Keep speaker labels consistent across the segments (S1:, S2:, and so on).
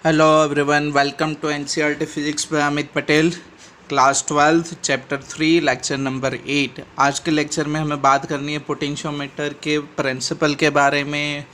S1: Hello everyone, welcome to NCERT physics by Amit Patel, class 12 chapter 3 lecture number 8। आज के lecture में हमें बात करनी है पोटेंशियोमीटर के प्रिंसिपल के बारे में,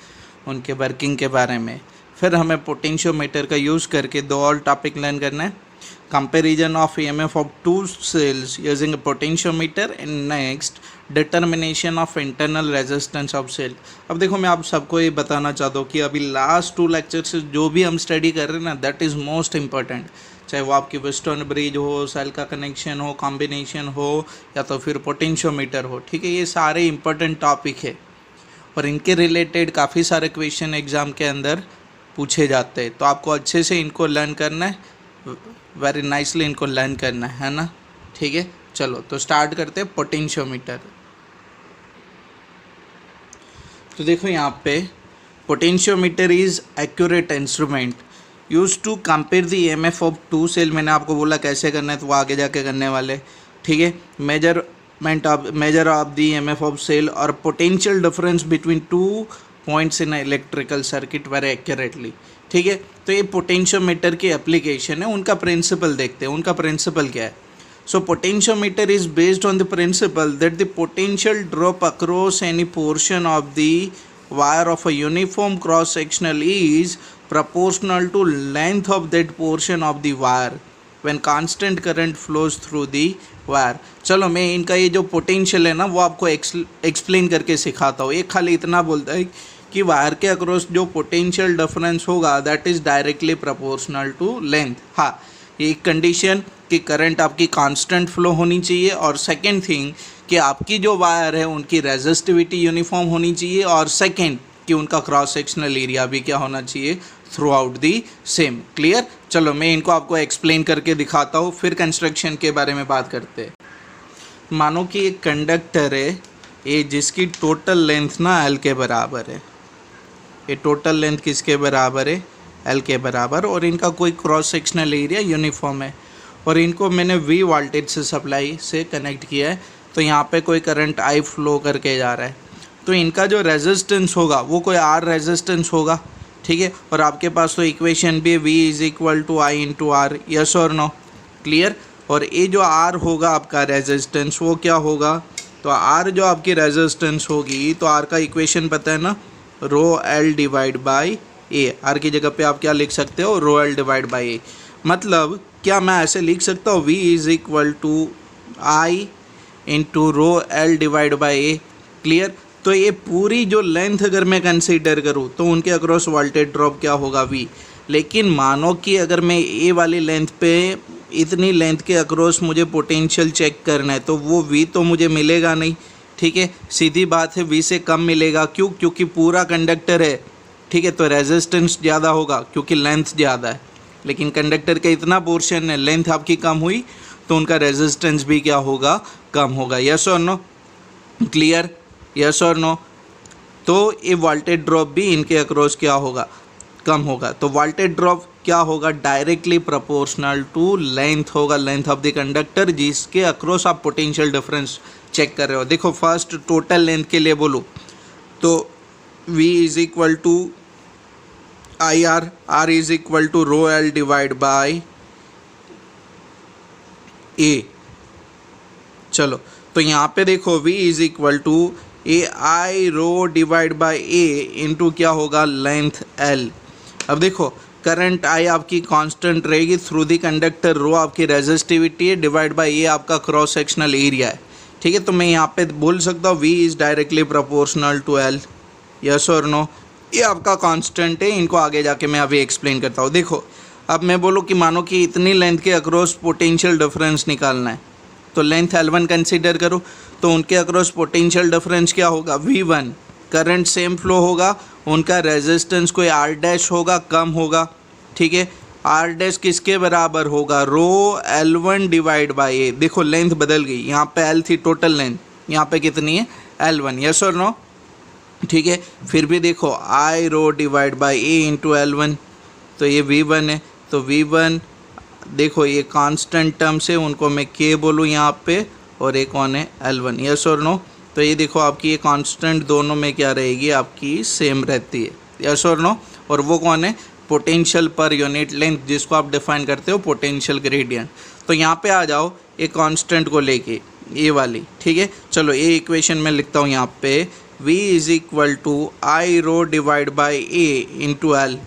S1: उनके वर्किंग के बारे में। फिर हमें पोटेंशियोमीटर का यूज़ करके दो और टॉपिक लर्न करना है, comparison of EMF of two cells using a potentiometer and next determination of internal resistance of cell. अब देखो, मैं आप सबको ये बताना चाहता हूँ कि अभी लास्ट 2 लेक्चर से जो भी हम स्टडी कर रहे हैं ना, दैट इज़ मोस्ट इम्पॉर्टेंट। चाहे वो आपकी वेस्टर्न ब्रिज हो, सेल का कनेक्शन हो, कॉम्बिनेशन हो, या तो फिर पोटेंशियोमीटर हो, ठीक है। ये सारे इंपॉर्टेंट टॉपिक है और इनके रिलेटेड काफ़ी सारे क्वेश्चन एग्ज़ाम के अंदर पूछे जाते हैं। तो आपको अच्छे से इनको लर्न करना है, वेरी नाइसली इनको लर्न करना है ना, ठीक है। चलो तो स्टार्ट करते हैं पोटेंशियोमीटर। तो देखो यहाँ पे potentiometer is accurate instrument use to compare the EMF of two cell. मैंने आपको बोला कैसे करना है, तो वो आगे जाके करने वाले, ठीक है। Measure of the EMF of cell और potential difference between two points in electrical circuit very accurately, ठीक है। तो ये पोटेंशियोमीटर की एप्लीकेशन है, उनका प्रिंसिपल देखते हैं। उनका प्रिंसिपल क्या है? So potentiometer is based on the principle that the potential drop across any portion of the wire of a uniform cross sectional is proportional to length of that portion of the wire when constant current flows through the wire। चलो मैं इनका ये जो potential है ना, वो आपको explain करके सिखाता हूँ। एक खाली इतना बोलता है कि वायर के अक्रॉस जो पोटेंशियल डिफरेंस होगा that is directly proportional to length. हाँ, ये एक कंडीशन कि करंट आपकी कांस्टेंट फ्लो होनी चाहिए, और सेकंड थिंग कि आपकी जो वायर है उनकी रेजिस्टिविटी यूनिफॉर्म होनी चाहिए, और सेकंड कि उनका क्रॉस सेक्शनल एरिया भी क्या होना चाहिए, through out the same. Clear? चलो मैं इनको आपको एक्सप्लेन करके दिखाता हूँ, फिर कंस्ट्रक्शन के बारे में बात करते हैं। मानो कि एक कंडक्टर है ये, जिसकी टोटल लेंथ ना एल के बराबर है। ये टोटल लेंथ किसके बराबर है? एल के बराबर। और इनका कोई क्रॉस सेक्शनल एरिया यूनिफॉर्म है, और इनको मैंने वी वोल्टेज से सप्लाई से कनेक्ट किया है। तो यहाँ पे कोई करंट आई फ्लो करके जा रहा है, तो इनका जो रेजिस्टेंस होगा वो कोई आर रेजिस्टेंस होगा, ठीक है। और आपके पास तो इक्वेशन भी V is equal to I into R, yes और नो? क्लियर? और ये जो आर होगा आपका रेजिस्टेंस, वो क्या होगा? तो आर जो आपकी रेजिस्टेंस होगी, तो आर का इक्वेशन पता है ना, rho L divide by A. R की जगह पे आप क्या लिख सकते हो? Rho L divide by A. मतलब क्या मैं ऐसे लिख सकता हूँ, V is equal to I into rho L divide by A. Clear? तो ये पूरी जो लेंथ अगर मैं कंसीडर करूँ तो उनके अक्रॉस वोल्टेज ड्रॉप क्या होगा? वी। लेकिन मानो कि अगर मैं ए वाली लेंथ पे इतनी लेंथ के अक्रॉस मुझे पोटेंशियल चेक करना है, तो वो वी तो मुझे मिलेगा नहीं, ठीक है। सीधी बात है, वी से कम मिलेगा। क्यों? क्योंकि पूरा कंडक्टर है, ठीक है। तो रेजिस्टेंस ज़्यादा होगा क्योंकि लेंथ ज़्यादा है, लेकिन कंडक्टर का इतना पोर्शन है, लेंथ आपकी कम हुई तो उनका रेजिस्टेंस भी क्या होगा? कम होगा। यस और नो? क्लियर? यस और नो? तो ये वोल्टेज ड्रॉप भी इनके अक्रॉस क्या होगा? कम होगा। तो वोल्टेज ड्रॉप क्या होगा? डायरेक्टली प्रोपोर्शनल टू लेंथ होगा, लेंथ ऑफ द कंडक्टर जिसके अक्रॉस आप पोटेंशियल डिफरेंस चेक कर रहे हो। देखो फर्स्ट टोटल लेंथ के लिए बोलो तो V is equal to I R, R is equal to rho L divide by A. चलो तो यहाँ पे देखो V is equal to A I rho divide by A into क्या होगा? Length L। अब देखो करंट आई आपकी कांस्टेंट रहेगी थ्रू दी कंडक्टर, रो आपकी रेजिस्टिविटी है, डिवाइड बाई ए आपका क्रॉस सेक्शनल एरिया है, ठीक है। तो मैं यहाँ पे बोल सकता हूँ V is directly proportional to L। Yes और नो? ये आपका कांस्टेंट है, इनको आगे जाके मैं अभी एक्सप्लेन करता हूँ। देखो अब मैं बोलूँ कि मानो कि इतनी लेंथ के अक्रॉस पोटेंशियल डिफरेंस निकालना है, तो लेंथ L1 कंसीडर करो, तो उनके अक्रॉस पोटेंशियल डिफरेंस क्या होगा? V1। करंट सेम फ्लो होगा, उनका रेजिस्टेंस कोई R डैश होगा, कम होगा, ठीक है। R डैश किसके बराबर होगा? रो L1 डिवाइड बाई ए। देखो लेंथ बदल गई, यहाँ पे L थी टोटल लेंथ, यहाँ पे कितनी है? L1। यस और नो? ठीक है। फिर भी देखो I rho divide by A into L1, तो ये V1 है। तो V1 देखो ये कांस्टेंट टर्म्स है, उनको मैं K बोलूँ यहाँ पे, और एक कौन है? L1। यस और नो? तो ये देखो आपकी ये कांस्टेंट दोनों में क्या रहेगी? आपकी सेम रहती है। यस और नो? और वो कौन है? पोटेंशियल पर यूनिट लेंथ, जिसको आप डिफाइन करते हो पोटेंशियल ग्रेडियंट। तो यहाँ पे आ जाओ एक कांस्टेंट को लेके, ये वाली, ठीक है। चलो ये इक्वेशन में लिखता हूँ यहाँ पे, V is equal to I rho divide by A into L,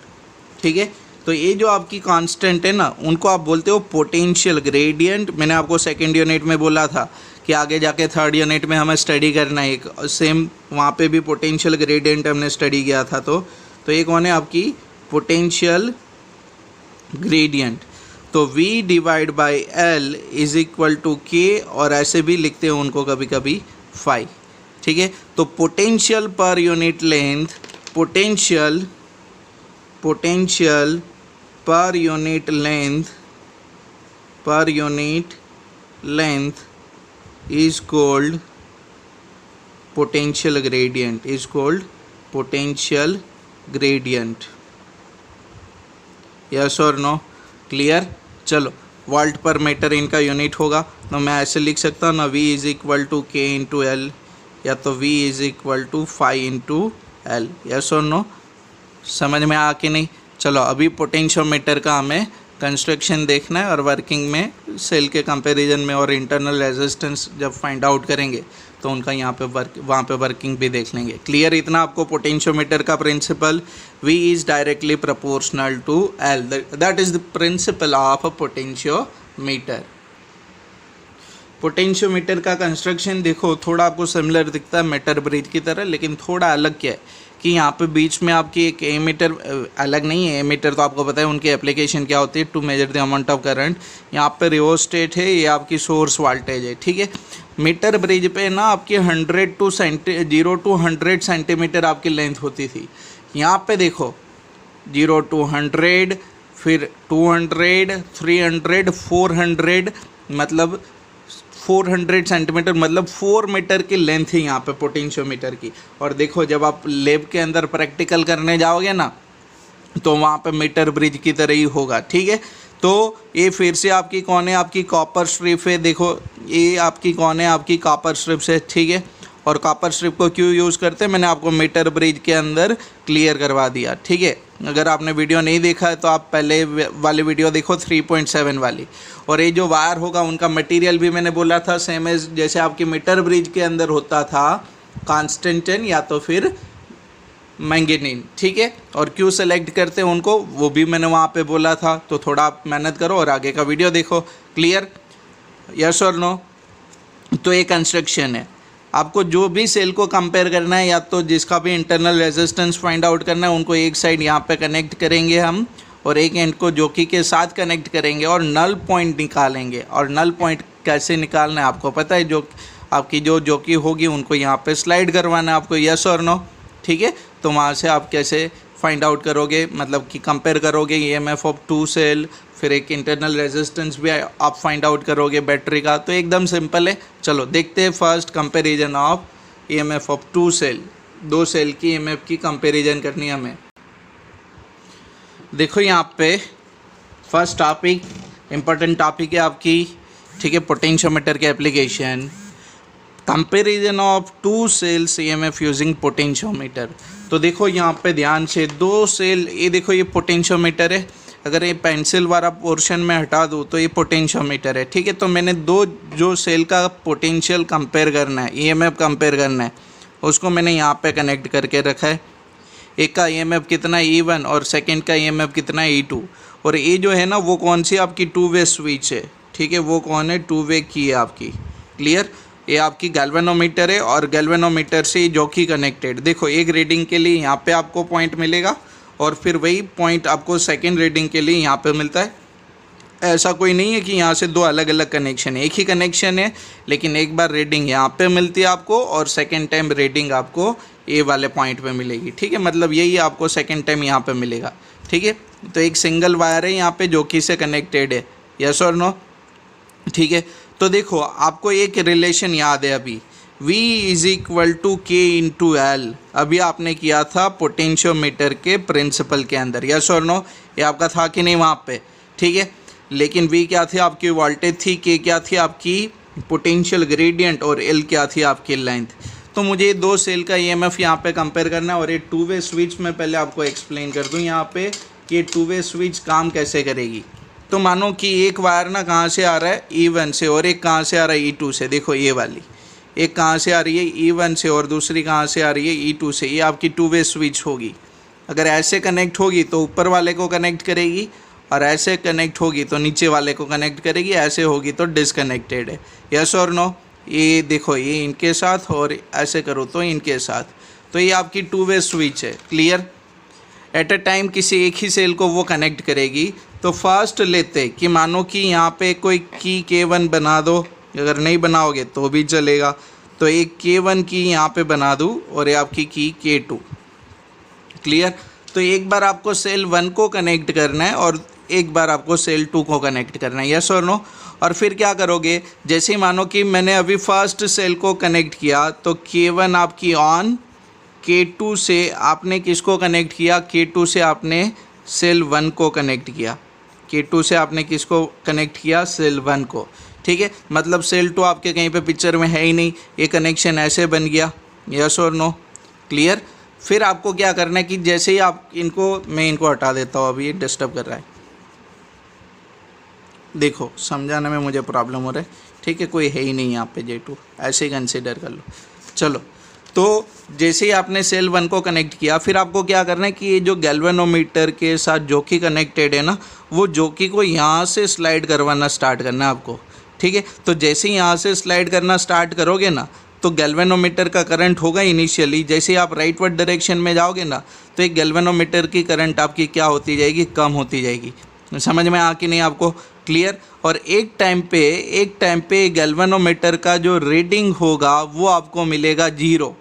S1: ठीक है। तो ये जो आपकी कांस्टेंट है ना, उनको आप बोलते हो पोटेंशियल ग्रेडियंट। मैंने आपको सेकेंड यूनिट में बोला था कि आगे जाके थर्ड यूनिट में हमें स्टडी करना है, एक सेम वहाँ पे भी पोटेंशियल ग्रेडियंट हमने स्टडी किया था। तो ये कौन है आपकी पोटेंशियल ग्रेडियंट। तो V divide by L is equal to K, और ऐसे भी लिखते हैं उनको कभी कभी फाई, ठीक है। तो potential per unit length, potential per unit length is called potential gradient, yes or no, clear. चलो वोल्ट पर मीटर इनका यूनिट होगा, तो मैं ऐसे लिख सकता हूँ ना, V is equal to K into L, या तो V is equal to phi into L, yes और नो, समझ में आ कि नहीं। चलो अभी पोटेंशियोमीटर का हमें कंस्ट्रक्शन देखना है, और वर्किंग में सेल के कंपैरिजन में और इंटरनल रेजिस्टेंस जब फाइंड आउट करेंगे तो उनका यहाँ पे वहाँ पे वर्किंग भी देख लेंगे। क्लियर इतना आपको पोटेंशियोमीटर का principle, V is directly proportional to L, that is the principle of a potentiometer. Potentiometer का कंस्ट्रक्शन देखो थोड़ा आपको सिमिलर दिखता है मीटर ब्रिज की तरह, लेकिन थोड़ा अलग क्या है कि यहाँ पे बीच में आपकी एक एमीटर, अलग नहीं है, एमीटर तो आपको पता है उनकी एप्लीकेशन क्या होती है, to measure the amount of current. यहाँ पे रिओस्टेट है, ये आपकी सोर्स वोल्टेज है, ठीक है। मीटर ब्रिज पे ना आपकी 0 to 100 सेंटीमीटर आपकी लेंथ होती थी। यहाँ पे देखो 0 to 100, फिर 200, 300, 400, मतलब 400 सेंटीमीटर, मतलब 4 मीटर की लेंथ है यहाँ पे पोटेंशियोमीटर की। और देखो जब आप लैब के अंदर प्रैक्टिकल करने जाओगे ना, तो वहाँ पे मीटर ब्रिज की तरह ही होगा, ठीक है। तो ये फिर से आपकी कौन है, आपकी कॉपर स्ट्रिप है। देखो ये आपकी कौन है, आपकी कॉपर स्ट्रिप है, ठीक है। और कॉपर स्ट्रिप को क्यों यूज़ करते हैं, मैंने आपको मीटर ब्रिज के अंदर क्लियर करवा दिया, ठीक है। अगर आपने वीडियो नहीं देखा है तो आप पहले वाली वीडियो देखो 3.7 वाली। और ये जो वायर होगा उनका मटेरियल भी मैंने बोला था सेम एज जैसे आपकी मीटर ब्रिज के अंदर होता था, कॉन्स्टेंटिन या तो फिर मैंगनीज, ठीक है। और क्यों सेलेक्ट करते हैं उनको, वो भी मैंने वहाँ पे बोला था। तो थोड़ा आप मेहनत करो और आगे का वीडियो देखो। क्लियर, यस और नो। तो ये कंस्ट्रक्शन है, आपको जो भी सेल को कंपेयर करना है या तो जिसका भी इंटरनल रेजिस्टेंस फाइंड आउट करना है, उनको एक साइड यहाँ पे कनेक्ट करेंगे हम, और एक एंड को जॉकी के साथ कनेक्ट करेंगे और नल पॉइंट निकालेंगे। और नल पॉइंट कैसे निकालना है आपको पता है, जो आपकी जो जॉकी होगी उनको यहाँ पे स्लाइड करवाना है आपको, यस और नो, ठीक है। तो वहाँ से आप कैसे फाइंड आउट करोगे, मतलब कि कंपेयर करोगे EMF ऑफ 2 सेल, फिर एक इंटरनल रेजिस्टेंस भी आप फाइंड आउट करोगे बैटरी का। तो एकदम सिंपल है। चलो देखते हैं first comparison of EMF of 2 cell, 2 cell की EMF की कंपैरिजन करनी है हमें। देखो यहाँ पे फर्स्ट टॉपिक, इम्पोर्टेंट टॉपिक है आपकी, ठीक है, पोटेंशियोमीटर के application, comparison of 2 cells EMF using potentiometer. तो देखो यहाँ पे ध्यान से 2 सेल, ये देखो ये पोटेंशियोमीटर है, अगर ये पेंसिल वाला पोर्शन में हटा दूँ तो ये पोटेंशियोमीटर है, ठीक है। तो मैंने दो जो सेल का पोटेंशियल कंपेयर करना है, EMF कंपेयर करना है, उसको मैंने यहाँ पे कनेक्ट करके रखा है। एक का EMF कितना E1 और सेकंड का EMF कितना E2। और ये जो है ना वो कौन सी आपकी 2 वे स्विच है, ठीक है, वो कौन है 2 वे की है आपकी। क्लियर, ये आपकी गैल्वेनोमीटर है और गैल्वेनोमीटर से जॉकी कनेक्टेड। देखो एक रीडिंग के लिए यहाँ पे आपको पॉइंट मिलेगा और फिर वही पॉइंट आपको सेकंड रीडिंग के लिए यहाँ पे मिलता है। ऐसा कोई नहीं है कि यहाँ से दो अलग अलग कनेक्शन है, एक ही कनेक्शन है, लेकिन एक बार रीडिंग यहाँ पे मिलती है आपको और सेकंड टाइम रीडिंग आपको ये वाले पॉइंट पे मिलेगी, ठीक है। मतलब यही आपको सेकंड टाइम यहाँ पे मिलेगा, ठीक है। तो एक सिंगल वायर है यहाँ पे जो कि से कनेक्टेड है, यस और नो, ठीक है। तो देखो आपको एक रिलेशन याद है अभी, V is equal to K into L, अभी आपने किया था पोटेंशियोमीटर के प्रिंसिपल के अंदर, यस और नो, ये आपका था कि नहीं वहाँ पे, ठीक है। लेकिन V क्या थी आपकी वोल्टेज थी, K क्या थी आपकी पोटेंशियल ग्रेडियंट और L क्या थी आपकी लेंथ। तो मुझे 2 सेल का EMF यहाँ पे कंपेयर करना है और ये 2 वे स्विच में पहले आपको एक्सप्लेन कर दूँ यहाँ पे कि ये टू वे स्विच काम कैसे करेगी। तो मानो कि एक वायर ना कहाँ से आ रहा है E1 से और एक कहाँ से आ रहा है E2 से। देखो ये वाली एक कहाँ से आ रही है E1 से और दूसरी कहाँ से आ रही है E2 से। ये आपकी टू वे स्विच होगी। अगर ऐसे कनेक्ट होगी तो ऊपर वाले को कनेक्ट करेगी और ऐसे कनेक्ट होगी तो नीचे वाले को कनेक्ट करेगी, ऐसे होगी तो डिसकनेक्टेड है। यस और नो। ये देखो ये इनके साथ और ऐसे करो तो इनके साथ। तो ये आपकी टू वे स्विच है। क्लियर। एट अ टाइम किसी एक ही सेल को वो कनेक्ट करेगी। तो फर्स्ट लेते कि मानो कि यहाँ पे कोई की K1 बना दो, अगर नहीं बनाओगे तो भी चलेगा। तो एक K1 की यहाँ पे बना दूँ और ये आपकी की K2। क्लियर। तो एक बार आपको सेल 1 को कनेक्ट करना है और एक बार आपको सेल 2 को कनेक्ट करना है। यस और नो। और फिर क्या करोगे, जैसे ही मानो कि मैंने अभी फर्स्ट सेल को कनेक्ट किया तो K1 आपकी ऑन, K2 से आपने किसको कनेक्ट किया, K2 से आपने सेल 1 को कनेक्ट किया। K2 से आपने किसको कनेक्ट किया, सेल 1 को। ठीक है, मतलब सेल 2 आपके कहीं पे पिक्चर में है ही नहीं, ये कनेक्शन ऐसे बन गया। यस और नो। क्लियर। फिर आपको क्या करना है कि जैसे ही आप मैं इनको हटा देता हूँ, अभी ये डिस्टर्ब कर रहा है। देखो समझाने में मुझे प्रॉब्लम हो रहा है। ठीक है, कोई है ही नहीं यहाँ पे J2, ऐसे ही कंसिडर कर लो। चलो, तो जैसे ही आपने सेल 1 को कनेक्ट किया, फिर आपको क्या करना है कि ये जो गैल्वेनोमीटर के साथ जॉकी कनेक्टेड है ना, वो जॉकी को यहाँ से स्लाइड करवाना स्टार्ट करना है आपको। ठीक है, तो जैसे ही यहाँ से स्लाइड करना स्टार्ट करोगे ना, तो गैल्वेनोमीटर का करंट होगा इनिशियली, जैसे ही आप राइटवर्ड डायरेक्शन में जाओगे ना, तो एक गैल्वेनोमीटर की करंट आपकी क्या होती जाएगी, कम होती जाएगी। समझ में आ कि नहीं आपको। क्लियर। और एक टाइम पे गैल्वेनोमीटर का जो रीडिंग होगा वो आपको मिलेगा 0।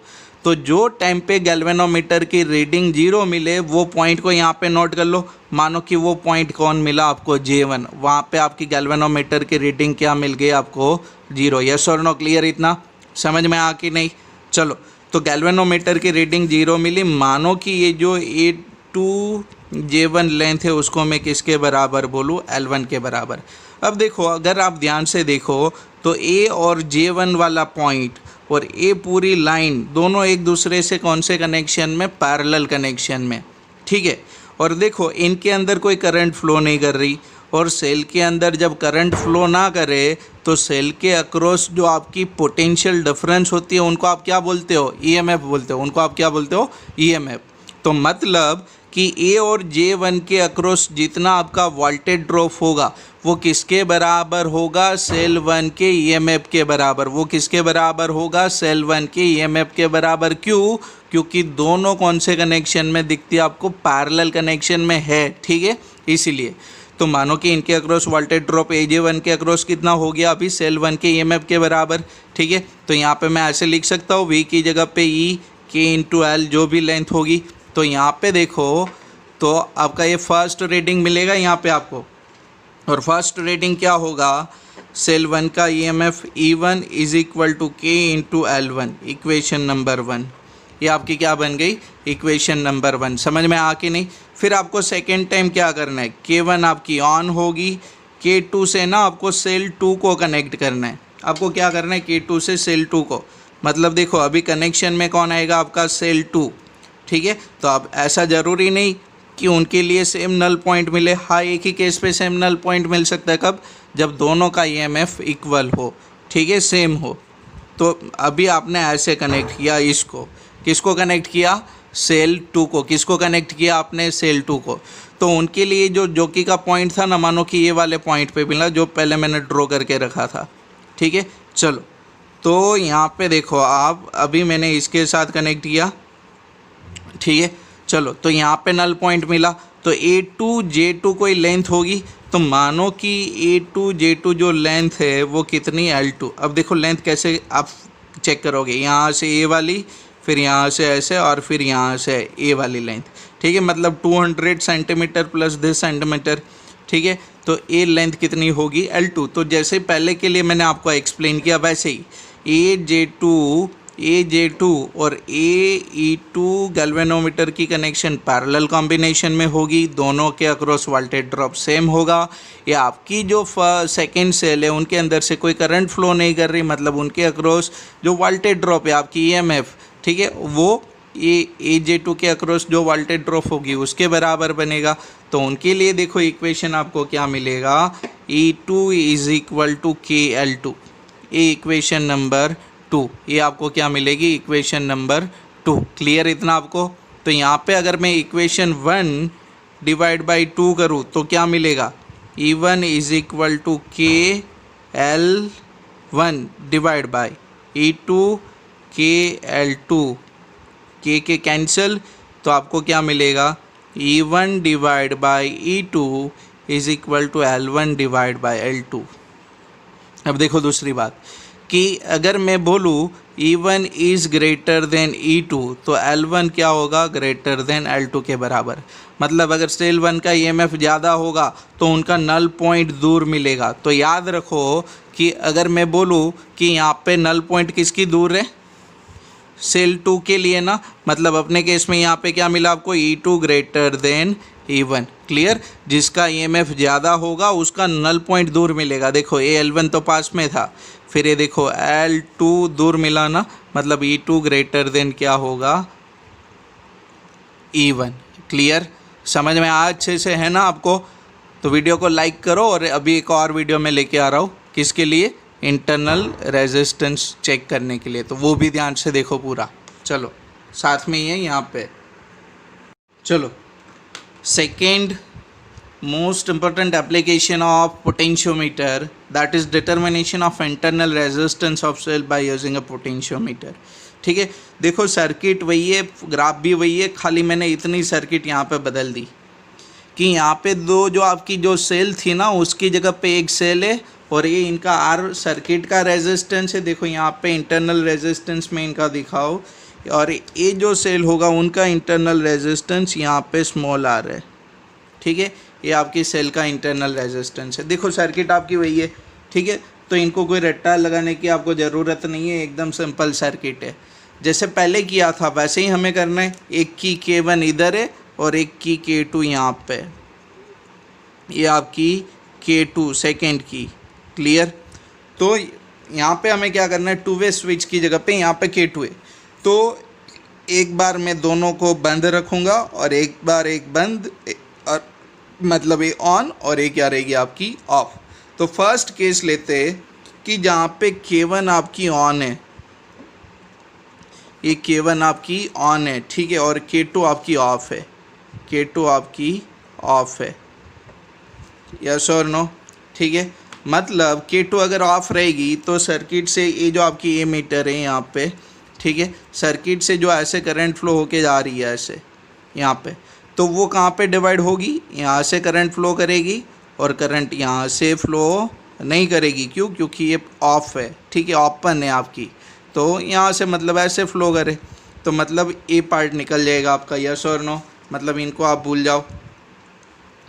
S1: तो जो टाइम पे गैल्वेनोमीटर की रीडिंग 0 मिले, वो पॉइंट को यहाँ पे नोट कर लो। मानो कि वो पॉइंट कौन मिला आपको, J1। वहाँ पे आपकी गैल्वेनोमीटर की रीडिंग क्या मिल गई आपको, 0। यस और नो। क्लियर। इतना समझ में आ कि नहीं। चलो, तो गैल्वेनोमीटर की रीडिंग 0 मिली। मानो कि ये जो A2 J1 लेंथ है उसको मैं किसके बराबर बोलूँ, L1 के बराबर। अब देखो, अगर आप ध्यान से देखो तो A और J1 वाला पॉइंट और ये पूरी लाइन दोनों एक दूसरे से कौन से कनेक्शन में, पैरेलल कनेक्शन में। ठीक है, और देखो इनके अंदर कोई करंट फ्लो नहीं कर रही, और सेल के अंदर जब करंट फ्लो ना करे तो सेल के अक्रॉस जो आपकी पोटेंशियल डिफरेंस होती है उनको आप क्या बोलते हो, EMF बोलते हो। उनको आप क्या बोलते हो, EMF। तो मतलब कि A और J1 के अक्रॉस जितना आपका वोल्टेज ड्रॉप होगा वो किसके बराबर होगा, सेल 1 के EMF के बराबर। वो किसके बराबर होगा, सेल 1 के EMF के बराबर। क्यों, क्योंकि दोनों कौन से कनेक्शन में दिखती है आपको, पैरेलल कनेक्शन में है। ठीक है, इसीलिए तो मानो कि इनके अक्रॉस वोल्टेज ड्रॉप J1 के अक्रॉस कितना हो गया, अभी सेल 1 के EMF के बराबर। ठीक है, तो यहाँ पे मैं ऐसे लिख सकता हूँ, V की जगह पे E K इंटू L जो भी लेंथ होगी। तो यहाँ पे देखो, तो आपका ये फर्स्ट रीडिंग मिलेगा यहाँ पे आपको, और फर्स्ट रीडिंग क्या होगा, सेल 1 का EMF E1 is equal to K into L1, equation number 1। ये आपकी क्या बन गई, इक्वेशन नंबर 1। समझ में आ कि नहीं। फिर आपको सेकेंड टाइम क्या करना है, K1 आपकी ऑन होगी, K2 से ना आपको सेल 2 को कनेक्ट करना है। आपको क्या करना है, K2 से सेल 2 को, मतलब देखो अभी कनेक्शन में कौन आएगा आपका, सेल 2। ठीक है, तो अब ऐसा ज़रूरी नहीं कि उनके लिए सेम नल पॉइंट मिले। हाँ, एक ही केस पे सेम नल पॉइंट मिल सकता है, कब, जब दोनों का EMF इक्वल हो। ठीक है, सेम हो। तो अभी आपने ऐसे कनेक्ट किया इसको, किसको कनेक्ट किया, सेल 2 को। किसको कनेक्ट किया आपने, सेल 2 को। तो उनके लिए जो जॉकी का पॉइंट था ना, मानो कि ये वाले पॉइंट पे मिला जो पहले मैंने ड्रॉ करके रखा था। ठीक है, चलो, तो यहाँ पे देखो आप, अभी मैंने इसके साथ कनेक्ट किया। ठीक है, चलो, तो यहाँ पे नल पॉइंट मिला। तो A2 J2 कोई लेंथ होगी, तो मानो कि A2 J2 जो लेंथ है वो कितनी, L2। अब देखो लेंथ कैसे आप चेक करोगे, यहाँ से A वाली, फिर यहाँ से ऐसे, और फिर यहाँ से A वाली लेंथ। ठीक है, मतलब 200 सेंटीमीटर प्लस 10 सेंटीमीटर। ठीक है, तो A लेंथ कितनी होगी, L2। तो जैसे पहले के लिए मैंने आपको एक्सप्लेन किया वैसे ही AJ2 और AE2 गैल्वेनोमीटर की कनेक्शन पैरेलल कॉम्बिनेशन में होगी, दोनों के अक्रॉस वोल्टेज ड्रॉप सेम होगा। या आपकी जो सेकेंड सेल है उनके अंदर से कोई करंट फ्लो नहीं कर रही, मतलब उनके अक्रॉस जो वोल्टेज ड्रॉप है आपकी EMF, ठीक है, वो AJ2 के अक्रॉस जो वोल्टेज ड्रॉप होगी उसके बराबर बनेगा। तो उनके लिए देखो इक्वेशन आपको क्या मिलेगा, E2 is equal to KL2, ये इक्वेशन नंबर 2, ये आपको क्या मिलेगी, इक्वेशन नंबर 2। क्लियर इतना आपको। तो यहाँ पे अगर मैं इक्वेशन 1 डिवाइड बाई 2 करूँ तो क्या मिलेगा, E1 is equal to KL1 divide by E2 KL2, के कैंसिल, तो आपको क्या मिलेगा, E1 divide by E2 is equal to L1 divide by L2। अब देखो दूसरी बात कि अगर मैं बोलूँ E1 is greater than E2 तो L1 क्या होगा, ग्रेटर देन L2 के बराबर। मतलब अगर सेल 1 का EMF ज़्यादा होगा तो उनका नल पॉइंट दूर मिलेगा। तो याद रखो कि अगर मैं बोलूँ कि यहाँ पे नल पॉइंट किसकी दूर है, सेल 2 के लिए ना, मतलब अपने केस में यहाँ पे क्या मिला आपको, E2 greater than E1। Clear, जिसका EMF ज़्यादा होगा उसका नल पॉइंट दूर मिलेगा। देखो ये L1 तो पास में था, फिर ये देखो L2 दूर मिला ना, मतलब E2 ग्रेटर देन क्या होगा, E1। क्लियर, समझ में आ अच्छे से है ना आपको। तो वीडियो को लाइक करो, और अभी एक और वीडियो में लेके आ रहा हूँ, किसके लिए, इंटरनल रेजिस्टेंस चेक करने के लिए, तो वो भी ध्यान से देखो पूरा। चलो साथ में ही है यहाँ पे। चलो second most important application of potentiometer, that is determination of internal resistance of cell by using a potentiometer. ठीक है, देखो सर्किट वही है, ग्राफ भी वही है, खाली मैंने इतनी सर्किट यहाँ पे बदल दी कि यहाँ पे दो जो आपकी जो सेल थी ना उसकी जगह पे एक सेल है, और ये इनका आर सर्किट का रेजिस्टेंस है। देखो यहाँ पे इंटरनल रेजिस्टेंस में इनका दिखाओ, और ये जो सेल होगा उनका इंटरनल रेजिस्टेंस यहाँ पे स्मॉल आर है। ठीक है, ये आपकी सेल का इंटरनल रेजिस्टेंस है। देखो सर्किट आपकी वही है। ठीक है, तो इनको कोई रट्टा लगाने की आपको ज़रूरत नहीं है, एकदम सिंपल सर्किट है। जैसे पहले किया था वैसे ही हमें करना है। एक की K1 इधर है और एक की K2 यहाँ पे, ये आपकी K2 सेकेंड की। क्लियर, तो यहाँ पे हमें क्या करना है, टू वे स्विच की जगह पे यहाँ पे K2 है, तो एक बार मैं दोनों को बंद रखूँगा और एक बार एक बंद, और मतलब ये ऑन और ये क्या रहेगी आपकी ऑफ। तो फर्स्ट केस लेते हैं कि जहाँ पे K1 आपकी ऑन है, ये K1 आपकी ऑन है, ठीक है, और K2 आपकी ऑफ है, K2 आपकी ऑफ है, यस और नो। ठीक है, मतलब K2 अगर ऑफ रहेगी तो सर्किट से ये जो आपकी ए मीटर है यहाँ पे, ठीक है, सर्किट से जो ऐसे करंट फ्लो होके जा रही है ऐसे यहाँ पे, तो वो कहाँ पे डिवाइड होगी, यहाँ से करंट फ्लो करेगी और करंट यहाँ से फ्लो नहीं करेगी। क्यों, क्योंकि ये ऑफ है। ठीक है, ओपन है आपकी, तो यहाँ से मतलब ऐसे फ्लो करे, तो मतलब ए पार्ट निकल जाएगा आपका, यस और नो। मतलब इनको आप भूल जाओ,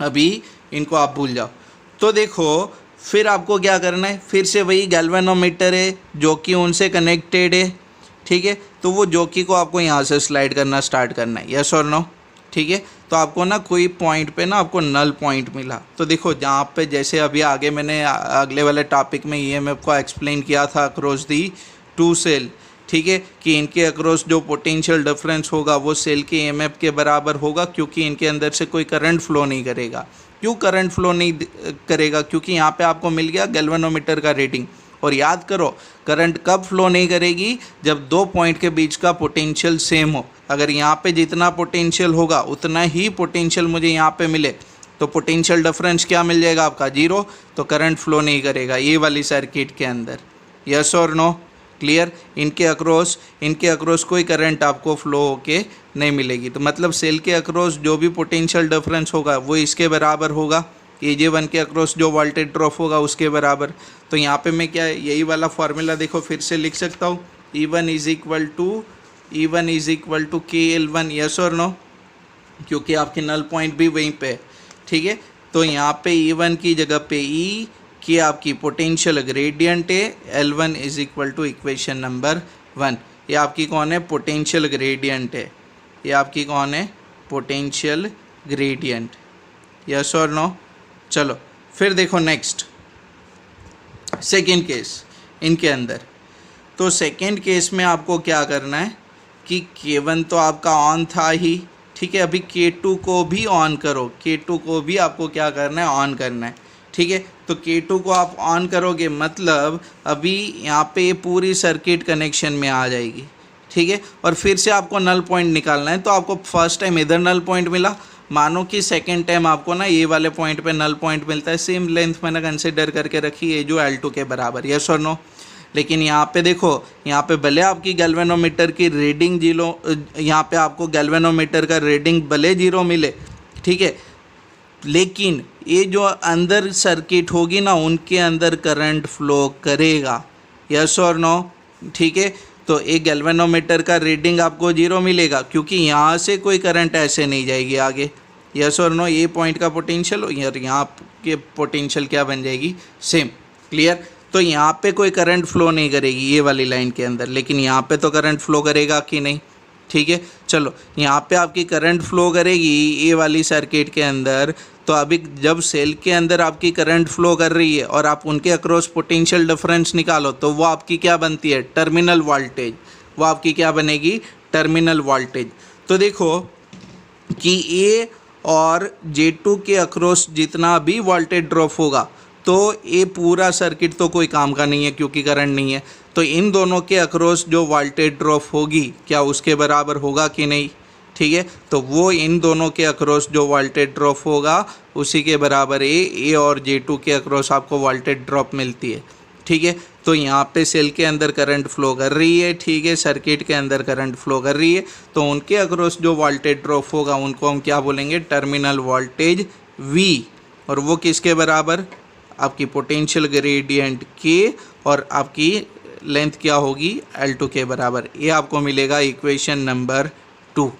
S1: अभी इनको आप भूल जाओ। तो देखो फिर आपको क्या करना है, फिर से वही गैल्वेनोमीटर है जो कि उनसे कनेक्टेड है। ठीक है, तो वो जॉकी को आपको यहाँ से स्लाइड करना स्टार्ट करना है, यस और नो। ठीक है, तो आपको ना कोई पॉइंट पे ना आपको नल पॉइंट मिला, तो देखो जहाँ पे जैसे अभी आगे मैंने अगले वाले टॉपिक में EMF को एक्सप्लेन किया था अक्रॉस दी टू सेल। ठीक है, कि इनके अक्रॉस जो पोटेंशियल डिफरेंस होगा वो सेल के EMF के बराबर होगा, क्योंकि इनके अंदर से कोई करंट फ्लो नहीं करेगा। क्यों करंट फ्लो नहीं करेगा, क्योंकि यहाँ पे आपको मिल गया गैल्वेनोमीटर का रीडिंग। और याद करो करंट कब फ्लो नहीं करेगी, जब दो पॉइंट के बीच का पोटेंशियल सेम हो। अगर यहाँ पे जितना पोटेंशियल होगा उतना ही पोटेंशियल मुझे यहाँ पे मिले, तो पोटेंशियल डिफरेंस क्या मिल जाएगा आपका, जीरो, तो करंट फ्लो नहीं करेगा ये वाली सर्किट के अंदर, यस और नो। क्लियर, इनके अक्रॉस कोई करंट आपको फ्लो होके नहीं मिलेगी। तो मतलब सेल के अक्रॉस जो भी पोटेंशियल डिफरेंस होगा वो इसके बराबर होगा, AJ1 के अक्रॉस जो वोल्टेज ड्रॉप होगा उसके बराबर। तो यहाँ पे मैं क्या यही वाला फार्मूला देखो फिर से लिख सकता हूँ, E1 is equal to KL1, yes और नो, क्योंकि आपके नल पॉइंट भी वहीं पे है। ठीक है, तो यहाँ पे E1 की जगह पे E की आपकी पोटेंशियल ग्रेडियंट है, L1 is equal to equation number 1। ये आपकी कौन है, पोटेंशियल ग्रेडियंट है, ये आपकी कौन है, पोटेंशियल ग्रेडियंट, यस और नो। चलो फिर देखो नेक्स्ट सेकेंड केस इनके अंदर। तो सेकेंड केस में आपको क्या करना है कि K1 तो आपका ऑन था ही, ठीक है। अभी K2 को भी ऑन करो, K2 को भी आपको क्या करना है, ऑन करना है, ठीक है। तो K2 को आप ऑन करोगे मतलब अभी यहाँ पे पूरी सर्किट कनेक्शन में आ जाएगी, ठीक है। और फिर से आपको नल पॉइंट निकालना है। तो आपको फर्स्ट टाइम इधर नल पॉइंट मिला, मानो कि सेकेंड टाइम आपको ना ये वाले पॉइंट पे नल पॉइंट मिलता है। सेम लेंथ मैंने कंसिडर करके रखी है जो L2 के बराबर, यस और नो। लेकिन यहाँ पे देखो, यहाँ पे भले आपकी गैल्वेनोमीटर की रीडिंग जीरो, यहाँ पे आपको गैल्वेनोमीटर का रीडिंग भले 0 मिले, ठीक है, लेकिन ये जो अंदर सर्किट होगी ना उनके अंदर करंट फ्लो करेगा, यस और नो, ठीक है। तो एक गैल्वेनोमीटर का रीडिंग आपको 0 मिलेगा क्योंकि यहाँ से कोई करंट ऐसे नहीं जाएगी आगे, यस और नो। ये पॉइंट का पोटेंशियल और यहाँ के पोटेंशियल क्या बन जाएगी, सेम, क्लियर। तो यहाँ पे कोई करंट फ्लो नहीं करेगी ये वाली लाइन के अंदर, लेकिन यहाँ पे तो करंट फ्लो करेगा कि नहीं, ठीक है। चलो यहाँ पे आपकी करंट फ्लो करेगी ये वाली सर्किट के अंदर। तो अभी जब सेल के अंदर आपकी करंट फ्लो कर रही है और आप उनके अक्रॉस पोटेंशियल डिफरेंस निकालो तो वो आपकी क्या बनती है, टर्मिनल वोल्टेज। वो आपकी क्या बनेगी, टर्मिनल वोल्टेज। तो देखो कि ए और J2 के अक्रॉस जितना भी वोल्टेज ड्रॉप होगा तो ये पूरा सर्किट तो कोई काम का नहीं है क्योंकि करंट नहीं है। तो इन दोनों के अक्रॉस जो वोल्टेज ड्रॉप होगी क्या उसके बराबर होगा कि नहीं, ठीक है। तो वो इन दोनों के अक्रॉस जो वोल्टेज ड्रॉप होगा उसी के बराबर ए और J2 के अक्रॉस आपको वोल्टेज ड्रॉप मिलती है, ठीक है। तो यहाँ पे सेल के अंदर करंट फ्लो कर रही है, ठीक है, सर्किट के अंदर करंट फ्लो कर रही है। तो उनके अक्रॉस जो वोल्टेज ड्रॉप होगा उनको हम क्या बोलेंगे, टर्मिनल वोल्टेज V। और वो किसके बराबर, आपकी पोटेंशियल ग्रेडियंट K और आपकी लेंथ क्या होगी, L2 के बराबर। ये आपको मिलेगा इक्वेशन नंबर 2।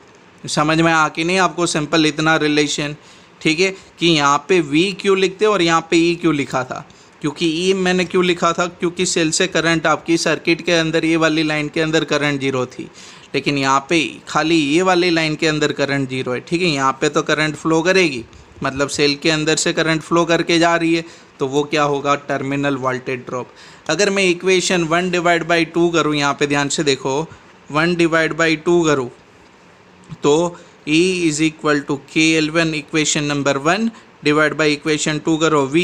S1: समझ में आ कि नहीं आपको, सिंपल इतना रिलेशन, ठीक है। कि यहाँ पे V क्यों लिखते और यहाँ पे E क्यों लिखा था, क्योंकि E मैंने क्यों लिखा था, क्योंकि सेल से करंट आपकी सर्किट के अंदर ये वाली लाइन के अंदर करंट 0 थी, लेकिन यहाँ पे खाली ये वाली लाइन के अंदर करंट 0 है, ठीक है। यहाँ पे तो करंट फ्लो करेगी, मतलब सेल के अंदर से करंट फ्लो करके जा रही है, तो वो क्या होगा, टर्मिनल वोल्टेज ड्रॉप। अगर मैं इक्वेशन 1/2 करूँ, यहाँ पे ध्यान से देखो, 1/2 करूँ तो E is equal to KL1 equation number 1 divide by equation 2 करो V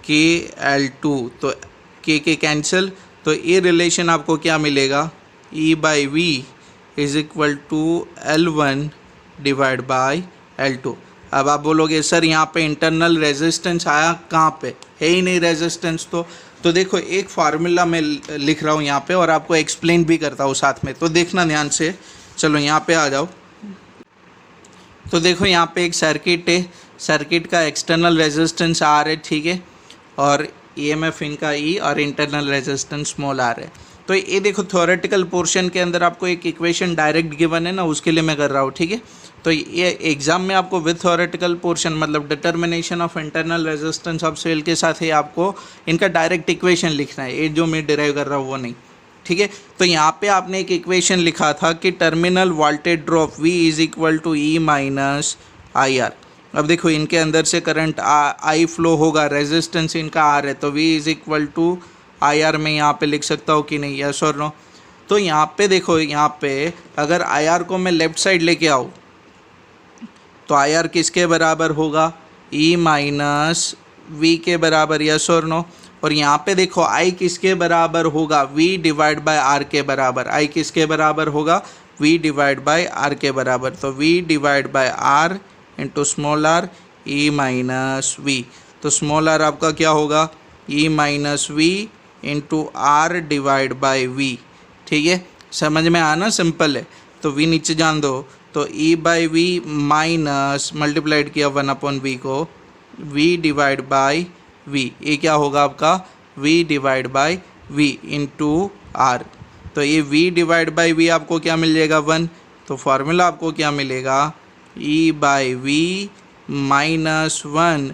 S1: KL2, तो के कैंसिल, तो ये रिलेशन आपको क्या मिलेगा, E/V is equal to L1 divide by L2। अब आप बोलोगे सर यहाँ पे इंटरनल रेजिस्टेंस आया कहाँ पे, है ही नहीं रेजिस्टेंस। तो देखो एक फार्मूला मैं लिख रहा हूँ यहाँ पे और आपको एक्सप्लेन भी करता हूँ साथ में, तो देखना ध्यान से। चलो यहाँ पे आ जाओ। तो देखो यहाँ पे एक सर्किट है, सर्किट का एक्सटर्नल रेजिस्टेंस R है, ठीक है, और EMF इनका E और इंटरनल रेजिस्टेंस स्मॉल r है। तो ये देखो थ्योरेटिकल पोर्शन के अंदर आपको एक इक्वेशन डायरेक्ट गिवन है ना, उसके लिए मैं कर रहा हूँ, ठीक है। तो ये एग्जाम में आपको विद थ्योरेटिकल पोर्शन मतलब determination of internal resistance of cell के साथ ही आपको इनका डायरेक्ट इक्वेशन लिखना है, ये जो मैं डिराइव कर रहा हूँ वो नहीं, ठीक है। तो यहाँ पे आपने एक इक्वेशन लिखा था कि terminal voltage drop V is equal to E minus IR। अब देखो इनके अंदर से करंट I फ्लो होगा, रेजिस्टेंस इनका R है, तो V इज इक्वल टू IR में यहाँ पे लिख सकता हूँ कि नहीं, यस और नो। तो यहाँ पे देखो, यहाँ पे अगर IR को मैं लेफ्ट साइड लेके आऊँ तो IR किसके बराबर होगा, E माइनस V के बराबर, यस और नो। और यहाँ पे देखो I किसके बराबर होगा, V डिवाइड बाय R के बराबर। I किसके बराबर होगा, V डिवाइड बाय R के बराबर। तो V divide bye R into small r E minus V। तो स्मॉल r आपका क्या होगा, E minus V into R divide by V, ठीक है। समझ में आना, सिंपल है। तो V नीचे जान दो, तो E/V माइनस मल्टीप्लाइड किया 1/V को V डिवाइड बाय V, ये क्या होगा आपका, V divide bye V into R। तो ये V डिवाइड बाय V आपको क्या मिल जाएगा, 1। तो फार्मूला आपको क्या मिलेगा, E/V minus 1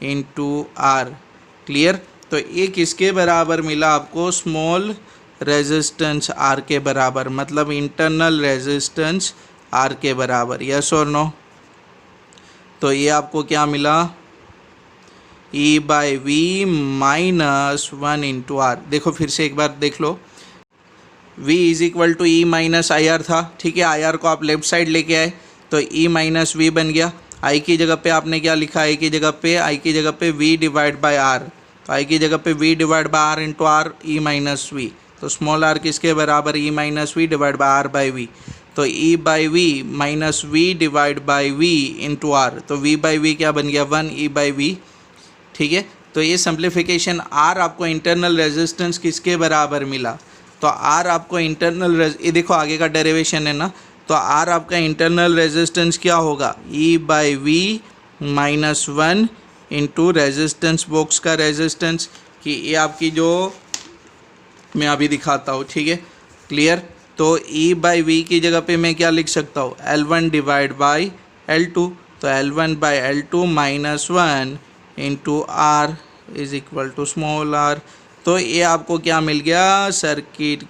S1: into R, clear. तो ये किसके बराबर मिला आपको, स्मॉल रेजिस्टेंस R के बराबर, मतलब इंटरनल रेजिस्टेंस R के बराबर, यस और नो। तो ये आपको क्या मिला, E/V माइनस 1 इंटू R। देखो फिर से एक बार देख लो, V is equal to E minus I R था, ठीक है। आई आर को आप लेफ्ट साइड लेके आए तो ई माइनस वी बन गया। आई की जगह पे आपने क्या लिखा, आई की जगह पे V डिवाइड बाय आर, तो आई की जगह पे V divide by R into R E minus V, तो स्मॉल आर किसके बराबर, E minus V divide by R by V, तो E by V minus V divide by V into R, तो V by V क्या बन गया 1 ई by we, ठीक है। तो ये सिंप्लीफिकेशन आर आपको इंटरनल रेजिस्टेंस किसके बराबर मिला, तो आर आपको इंटरनल ये देखो आगे का डेरिवेशन है ना, तो आर आपका इंटरनल रेजिस्टेंस क्या होगा, E by V minus 1 into resistance box का रेजिस्टेंस, कि ये आपकी जो मैं अभी दिखाता हूँ, ठीक है, क्लियर। तो ई बाई वी की जगह पे मैं क्या लिख सकता हूँ, L1 डिवाइड बाई L2, तो L1 by L2 minus 1 into R is equal to small r. तो ये आपको क्या मिल गया, सर्किट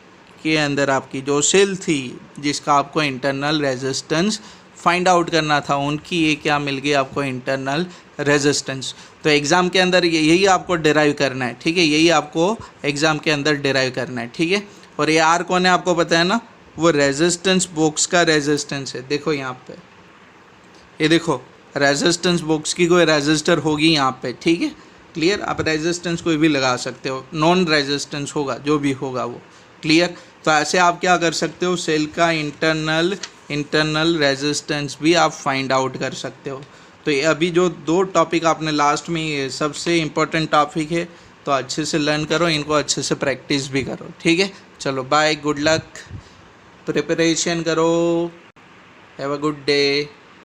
S1: के अंदर आपकी जो सेल थी जिसका आपको इंटरनल रेजिस्टेंस फाइंड आउट करना था, उनकी ये क्या मिल गई आपको, इंटरनल रेजिस्टेंस। तो एग्ज़ाम के अंदर यही आपको डिराइव करना है, ठीक है, यही आपको एग्ज़ाम के अंदर डिराइव करना है, ठीक है। और ये आर कौन है आपको पता है ना, वो रेजिस्टेंस बॉक्स का रेजिस्टेंस है। देखो यहाँ पे ये देखो रेजिस्टेंस बॉक्स की कोई रेजिस्टर होगी यहाँ पे, ठीक है, क्लियर। आप रेजिस्टेंस कोई भी लगा सकते हो, नॉन रेजिस्टेंस होगा जो भी होगा वो, क्लियर। तो ऐसे आप क्या कर सकते हो, सेल का इंटरनल रेजिस्टेंस भी आप फाइंड आउट कर सकते हो। तो ये अभी जो दो टॉपिक आपने लास्ट में, ये सबसे इम्पोर्टेंट टॉपिक है, तो अच्छे से लर्न करो, इनको अच्छे से प्रैक्टिस भी करो, ठीक है। चलो बाय, गुड लक, प्रिपरेशन करो, हैव अ गुड डे।